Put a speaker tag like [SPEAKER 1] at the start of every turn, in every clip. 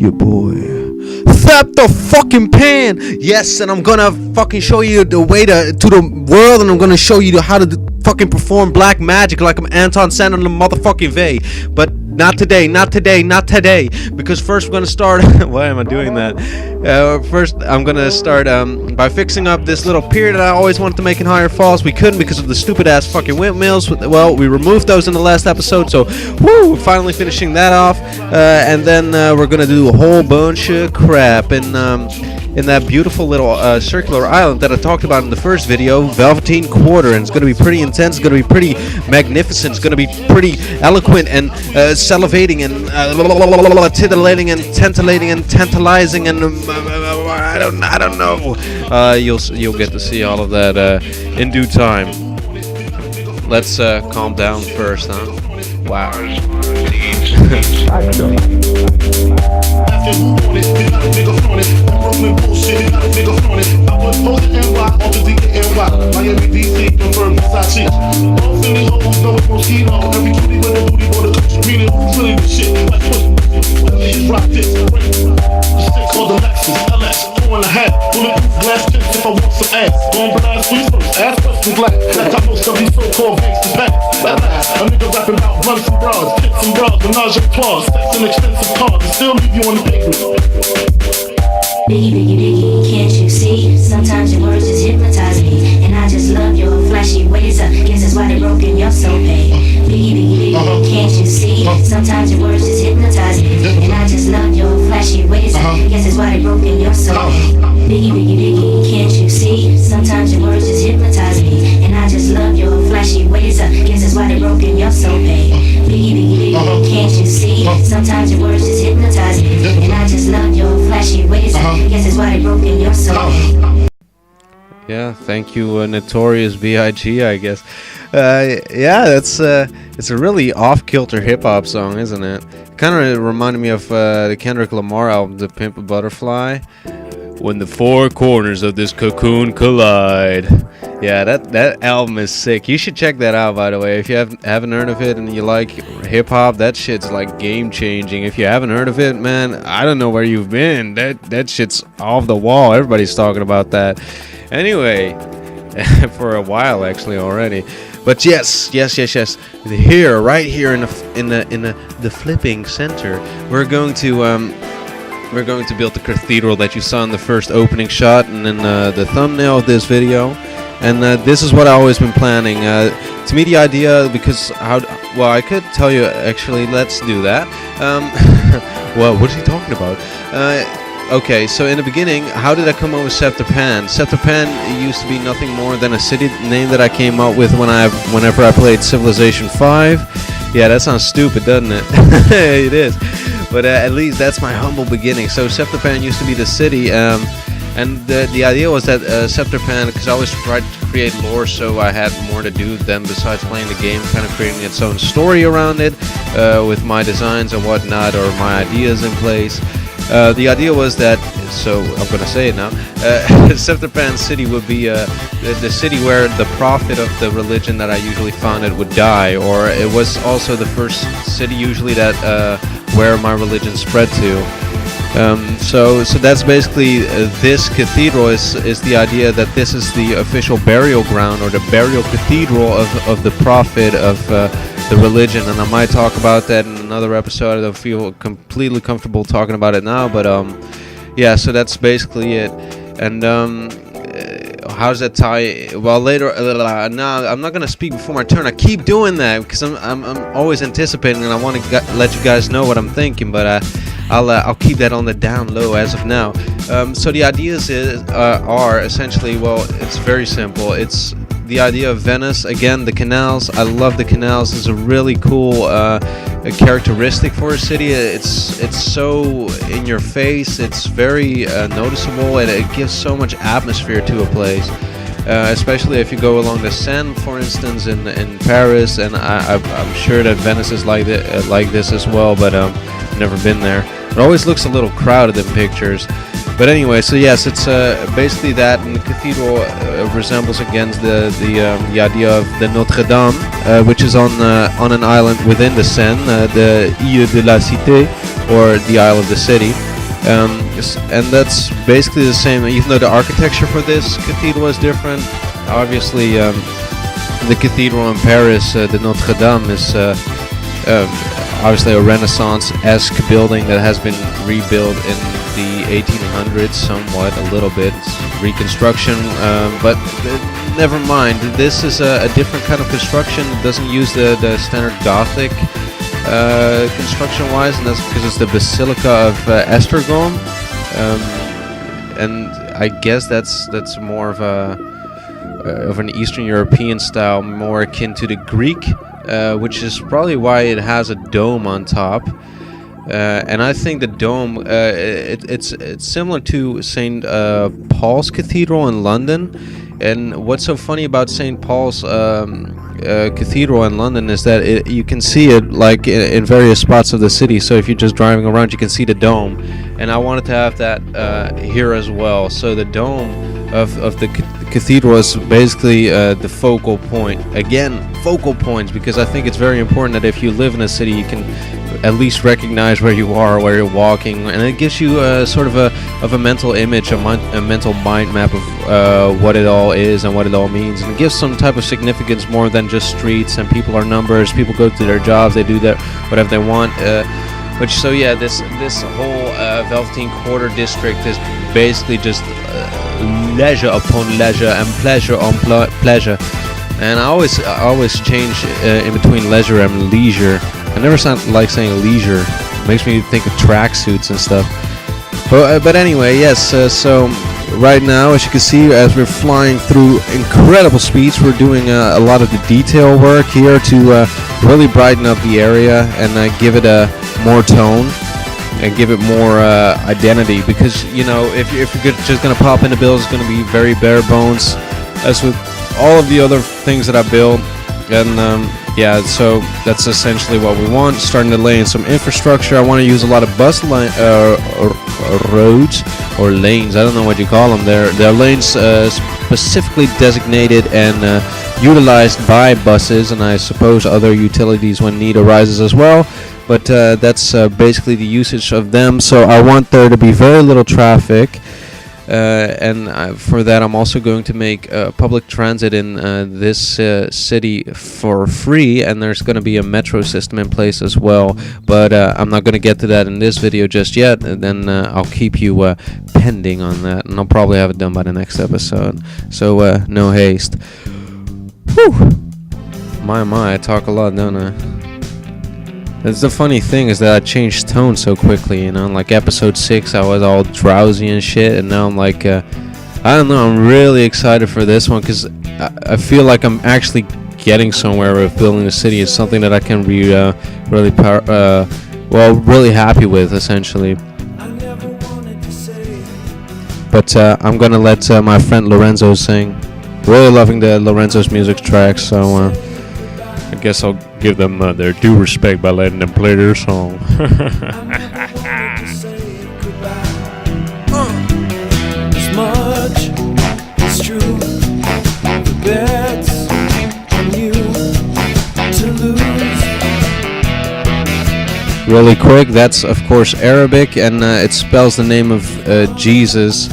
[SPEAKER 1] your boy Scepterpan. Yes, and I'm gonna fucking show you the way to the world, and I'm gonna show you how to fucking perform black magic like I'm Anton Sandler the motherfucking Vey. But not today, not today, not today. Because first we're gonna start. Why am I doing that? First, I'm gonna start by fixing up this little pier that I always wanted to make in Higher Falls. We couldn't because of the stupid ass fucking windmills. Well, we removed those in the last episode, so woo, we're finally finishing that off. And then we're gonna do a whole bunch of crap in that beautiful little circular island that I talked about in the first video, Velveteen Quarter, and it's gonna be pretty intense. It's gonna be pretty magnificent. It's gonna be pretty eloquent and salivating and titillating and tentillating and tantalizing and I don't know. You'll get to see all of that in due time. Let's calm down first, huh? Wow.
[SPEAKER 2] Biggie, biggie, biggie, can't you see? Sometimes your words just hypnotize me, and I just love your flashy ways. Guess that's why they broke in your soul pay. Biggie, biggie, biggie, can't you see? Sometimes your words just hypnotize me, and I just love your flashy ways. Guess that's why they broke in your soul pay. Biggie, biggie, biggie, can't you see? Sometimes your words just hypnotize me, and I just love your flashy ways. Guess that's why they broke in your soul pay. Biggie, biggie, biggie, can't you see? Sometimes your words just hypnotize me, and I just love your flashy ways. Guess that's why they broke in your soul.
[SPEAKER 1] Yeah, thank you, Notorious B.I.G., I guess. Yeah, it's a really off-kilter hip-hop song, isn't it? Kind of reminded me of the Kendrick Lamar album, The Pimp a Butterfly. When the four corners of this cocoon collide. Yeah, that album is sick. You should check that out, by the way. If you haven't heard of it and you like hip-hop, that shit's like game-changing. If you haven't heard of it, man, I don't know where you've been. That shit's off the wall. Everybody's talking about that. Anyway, for a while actually already. But yes. Here, right here in the flipping center, we're going to build the cathedral that you saw in the first opening shot and in the thumbnail of this video. And this is what I've always been planning. To me, the idea, because I could tell you actually. Let's do that. Well, what is he talking about? Okay, so in the beginning, how did I come up with Scepterpan? Scepterpan used to be nothing more than a city name that I came up with whenever I played Civilization 5. Yeah, that sounds stupid, doesn't it? It is. But at least that's my humble beginning. So Scepterpan used to be the city, and the idea was that Scepterpan, because I always tried to create lore, so I had more to do than besides playing the game, kind of creating its own story around it, with my designs and whatnot, or my ideas in place. The idea was that, so I'm going to say it now, Scepterpan City would be the city where the prophet of the religion that I usually founded would die, or it was also the first city usually that where my religion spread to. So that's basically this cathedral is the idea that this is the official burial ground or the burial cathedral of the prophet of the religion, and I might talk about that in another episode. I don't feel completely comfortable talking about it now, but yeah, so that's basically it. And how does that tie? Well, later, no, I'm not gonna speak before my turn. I keep doing that because I'm always anticipating, and I want to let you guys know what I'm thinking, but I'll keep that on the down low as of now. So the ideas are essentially, well, it's very simple. It's the idea of Venice, again, the canals. I love the canals. It's a really cool characteristic for a city. It's so in your face. It's very noticeable, and it gives so much atmosphere to a place. Especially if you go along the Seine, for instance, in Paris, and I'm sure that Venice is like this as well, but I've never been there. It always looks a little crowded in pictures. But anyway, so yes, it's basically that, and the cathedral resembles again the idea of the Notre Dame, which is on an island within the Seine, the Île de la Cité, or the Isle of the City. And that's basically the same, even though the architecture for this cathedral is different. Obviously, the cathedral in Paris, the Notre Dame, is obviously a Renaissance-esque building that has been rebuilt in the 1800s somewhat, a little bit. It's reconstruction, but never mind. This is a different kind of construction. It doesn't use the standard Gothic construction-wise, and that's because it's the Basilica of Esztergom, and I guess that's more of an Eastern European style, more akin to the Greek, which is probably why it has a dome on top. And I think the dome, it's similar to St. Paul's Cathedral in London. And what's so funny about St. Paul's Cathedral in London is that you can see it like in various spots of the city. So if you're just driving around, you can see the dome. And I wanted to have that here as well. So the dome of the cathedral is basically the focal point. Again, focal points, because I think it's very important that if you live in a city, you can at least recognize where you are, where you're walking, and it gives you sort of a mental image, a mental mind map of what it all is and what it all means, and it gives some type of significance more than just streets and people are numbers. People go to their jobs, they do that whatever they want. So yeah, this whole Velveteen Quarter district is basically just leisure upon leisure and pleasure on pleasure. And I always change in between leisure and leisure. I never like saying leisure. It makes me think of tracksuits and stuff. But anyway, yes. So right now, as you can see, as we're flying through incredible speeds, we're doing a lot of the detail work here to really brighten up the area and give it a more tone and give it more identity. Because if you're just gonna pop into builds, it's gonna be very bare bones, as with all of the other things that I build. And yeah, so that's essentially what we want. Starting to lay in some infrastructure. I want to use a lot of bus roads or lanes. I don't know what you call them. They're lanes specifically designated and utilized by buses, and I suppose other utilities when need arises as well. But that's basically the usage of them. So I want there to be very little traffic. And for that, I'm also going to make public transit in this city for free, and there's going to be a metro system in place as well. But I'm not going to get to that in this video just yet, and then I'll keep you pending on that, and I'll probably have it done by the next episode. So no haste. Whew. My, I talk a lot, don't I? That's the funny thing, is that I changed tone so quickly, like episode 6 I was all drowsy and shit, and now I'm like, I don't know, I'm really excited for this one, because I feel like I'm actually getting somewhere with building a city. It's something that I can be really happy with, essentially. But I'm gonna let my friend Lorenzo sing. Really loving the Lorenzo's music tracks, so I guess I'll give them their due respect by letting them play their song.
[SPEAKER 3] As much is true, the bet's on you to lose.
[SPEAKER 1] Really quick, that's of course Arabic, and it spells the name of Jesus.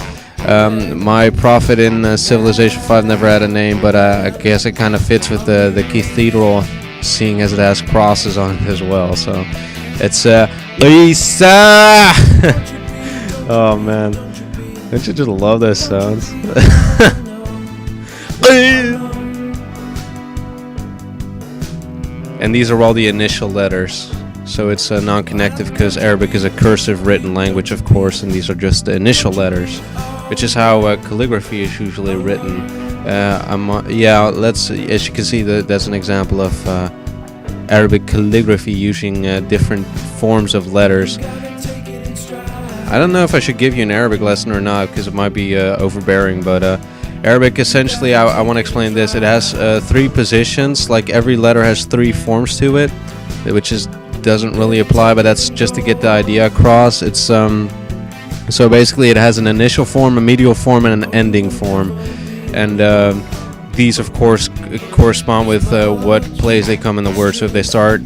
[SPEAKER 1] My prophet in Civilization 5 never had a name, but I guess it kind of fits with the cathedral, seeing as it has crosses on it as well. So it's Lisa. Oh man, don't you just love those sounds? And these are all the initial letters. So it's non-connective because Arabic is a cursive written language, of course, and these are just the initial letters, which is how calligraphy is usually written. As you can see, that's an example of Arabic calligraphy using different forms of letters. I don't know if I should give you an Arabic lesson or not, because it might be overbearing, but Arabic, essentially, I want to explain this. It has 3 positions, like every letter has 3 forms to it, which doesn't really apply, but that's just to get the idea across. It's so basically it has an initial form, a medial form, and an ending form. And these, of course, correspond with what place they come in the word. So if they start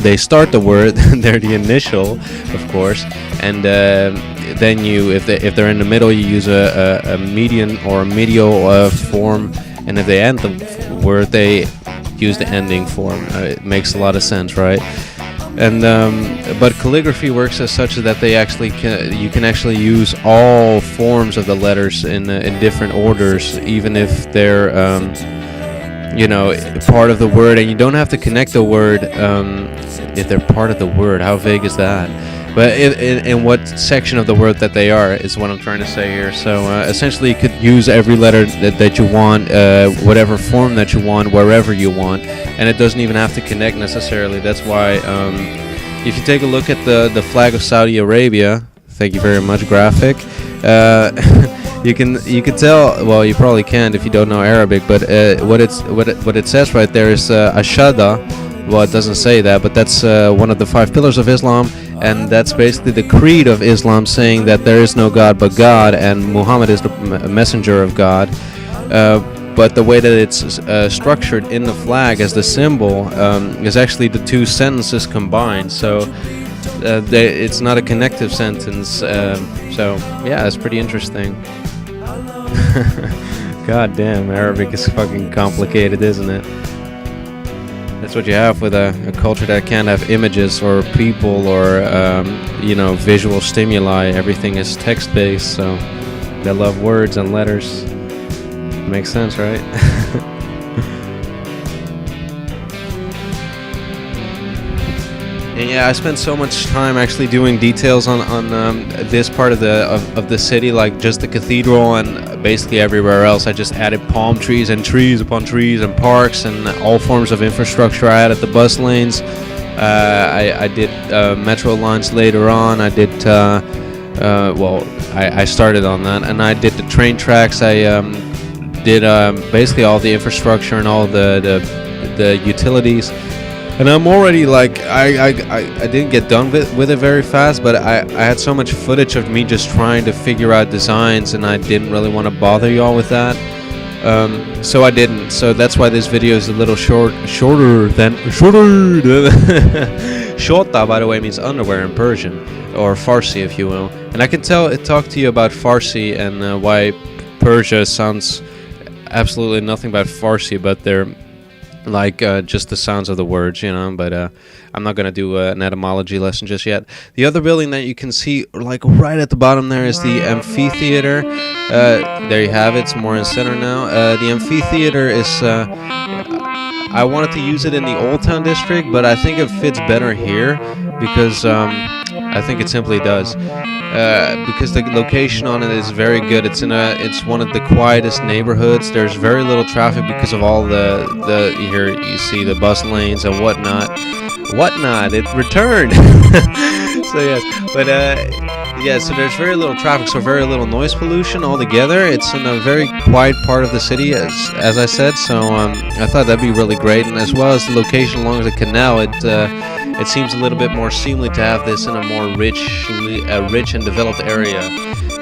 [SPEAKER 1] they start the word, they're the initial, of course, and then if they're in the middle, you use a median or a medial form, and if they end the word, they use the ending form. It makes a lot of sense, right? And but calligraphy works as such that they you can actually use all forms of the letters in different orders, even if they're part of the word, and you don't have to connect the word if they're part of the word. How vague is that? But in what section of the word that they are is what I'm trying to say here. So essentially, you could use every letter that you want, whatever form that you want, wherever you want, and it doesn't even have to connect necessarily. That's why if you take a look at the flag of Saudi Arabia, thank you very much, graphic. You can tell. Well, you probably can't if you don't know Arabic, but what it says right there is Ashada. Well, it doesn't say that, but that's one of the 5 pillars of Islam, and that's basically the creed of Islam, saying that there is no God but God, and Muhammad is the messenger of God. But the way that it's structured in the flag as the symbol is actually the 2 sentences combined. So it's not a connective sentence. So yeah, it's pretty interesting. God damn, Arabic is fucking complicated, isn't it? That's what you have with a culture that can't have images or people or visual stimuli. Everything is text-based, so they love words and letters. Makes sense, right? And yeah, I spent so much time actually doing details on this part of the city, like just the cathedral, and basically everywhere else. I just added palm trees and trees upon trees and parks and all forms of infrastructure. I added the bus lanes. I did metro lines later on. I did I started on that, and I did the train tracks. I did basically all the infrastructure and all the utilities. And I'm already like, I didn't get done with it very fast, but I had so much footage of me just trying to figure out designs, and I didn't really want to bother y'all with that. So I didn't. So that's why this video is a little shorter. Shorta, by the way, means underwear in Persian, or Farsi, if you will. And I can talk to you about Farsi and why Persia sounds absolutely nothing but Farsi, but they're like just the sounds of the words, but I'm not going to do an etymology lesson just yet. The other building that you can see like right at the bottom there is the amphitheater. There you have it. It's more in center now. The amphitheater is I wanted to use it in the Old Town district, but I think it fits better here because I think it simply does. Because the location on it is very good. It's one of the quietest neighborhoods. There's very little traffic because of all the here you see the bus lanes and whatnot. It returned. So yes, but so there's very little traffic, so very little noise pollution altogether. It's in a very quiet part of the city, as I said. So I thought that'd be really great, and as well as the location along the canal, it seems a little bit more seemly to have this in a more rich and developed area.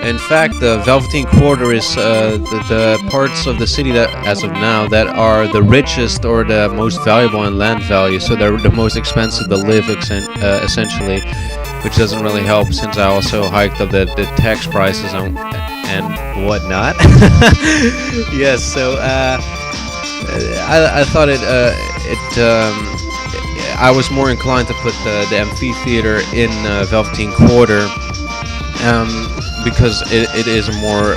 [SPEAKER 1] In fact, the Velveteen Quarter is the parts of the city that, as of now, that are the richest or the most valuable in land value. So they're the most expensive to live, essentially, which doesn't really help since I also hiked up the tax prices and whatnot. Yes, so I thought I was more inclined to put the amphitheater in Velveteen Quarter because it is more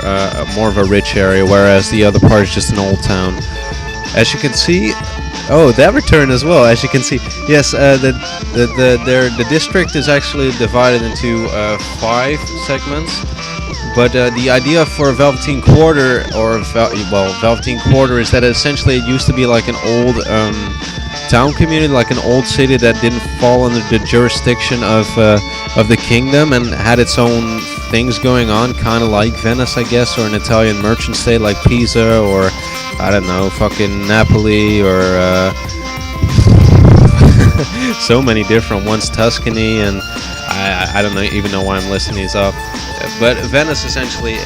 [SPEAKER 1] of a rich area, whereas the other part is just an old town. As you can see, that returned as well. As you can see, yes, the district is actually divided into 5 segments. But the idea for Velveteen Quarter, Velveteen Quarter, is that essentially it used to be like an old town community, like an old city that didn't fall under the jurisdiction of the kingdom and had its own things going on, kind of like Venice, I guess, or an Italian merchant state like Pisa, or I don't know, fucking Napoli, or so many different ones, Tuscany, and I don't even know why I'm listing these up. but Venice essentially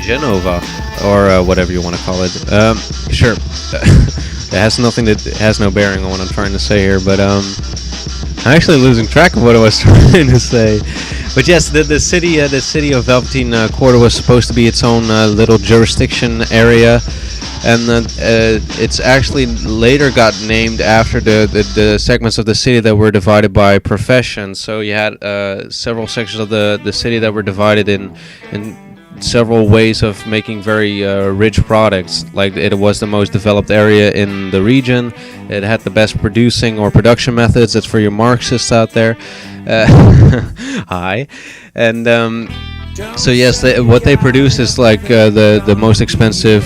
[SPEAKER 1] Genova, or whatever you want to call it. Sure, it has nothing it has no bearing on what I'm trying to say here, but I'm actually losing track of what I was trying to say. But yes, the city of Velveteen Quarter was supposed to be its own little jurisdiction area, and it's actually later got named after the segments of the city that were divided by profession. So you had several sections of the city that were divided in several ways of making very rich products. Like, it was the most developed area in the region. It had the best producing or production methods. That's for your Marxists out there. Hi. And so yes, what they produce is like the most expensive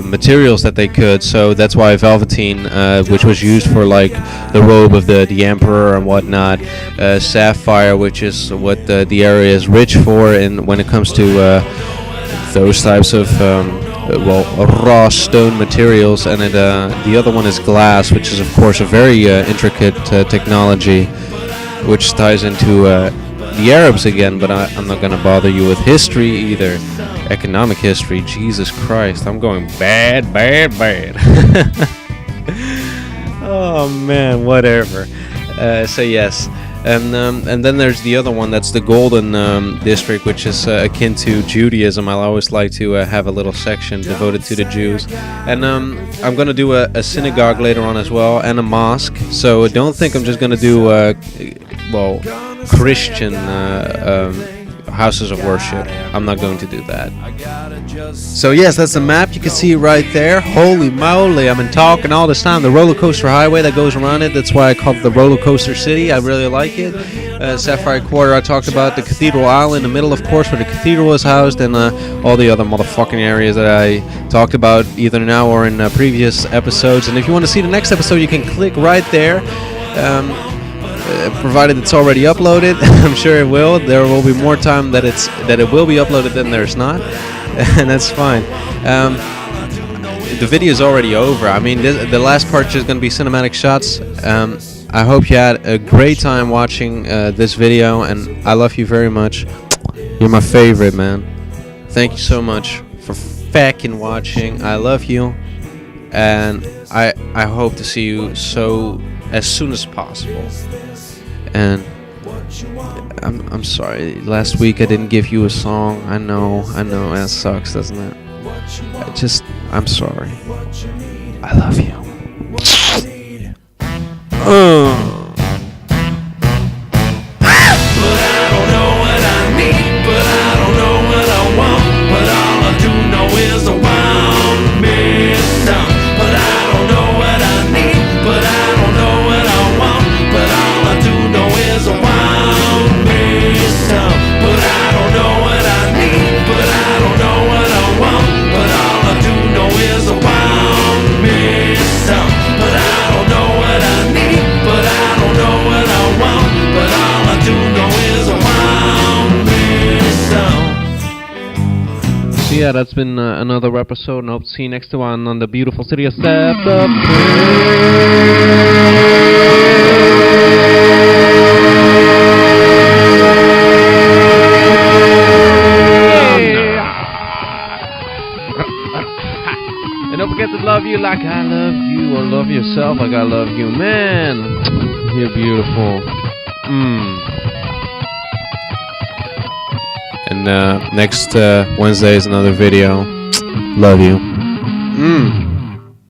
[SPEAKER 1] materials that they could. So that's why Velveteen, which was used for like the robe of the emperor and whatnot, sapphire, which is what the area is rich for, and when it comes to those types of raw stone materials, and the other one is glass, which is of course a very intricate technology, which ties into the Arabs again, but I'm not going to bother you with history either. Economic history, Jesus Christ, I'm going bad. Oh man, whatever. So yes, and then there's the other one, that's the Golden District, which is akin to Judaism. I'll always like to have a little section devoted to the Jews, and I'm going to do a synagogue later on as well, and a mosque. So don't think I'm just going to do Christian houses of worship. I'm not going to do that. So yes, that's the map. You can see right there. Holy moly, I've been talking all this time. The roller coaster highway that goes around it, that's why I call it the roller coaster city. I really like it. Sapphire Quarter, I talked about the Cathedral Island in the middle, of course, where the cathedral is housed, and all the other motherfucking areas that I talked about either now or in previous episodes. And if you want to see the next episode, you can click right there. Provided it's already uploaded. I'm sure it will. There will be more time that it will be uploaded than there's not, and that's fine. The video is already over. I mean, the last part is just going to be cinematic shots. I hope you had a great time watching this video, and I love you very much. You're my favorite, man. Thank you so much for fucking watching. I love you, and I hope to see you as soon as possible. And I'm sorry, last week I didn't give you a song. I know, that sucks, doesn't it? I'm sorry. I love you. Yeah, that's been another episode, and hope to see you next one on the beautiful city of Scepterpan. And don't forget to love you like I love you, or love yourself like I love you. Man, you're beautiful. And next Wednesday is another video. Love you.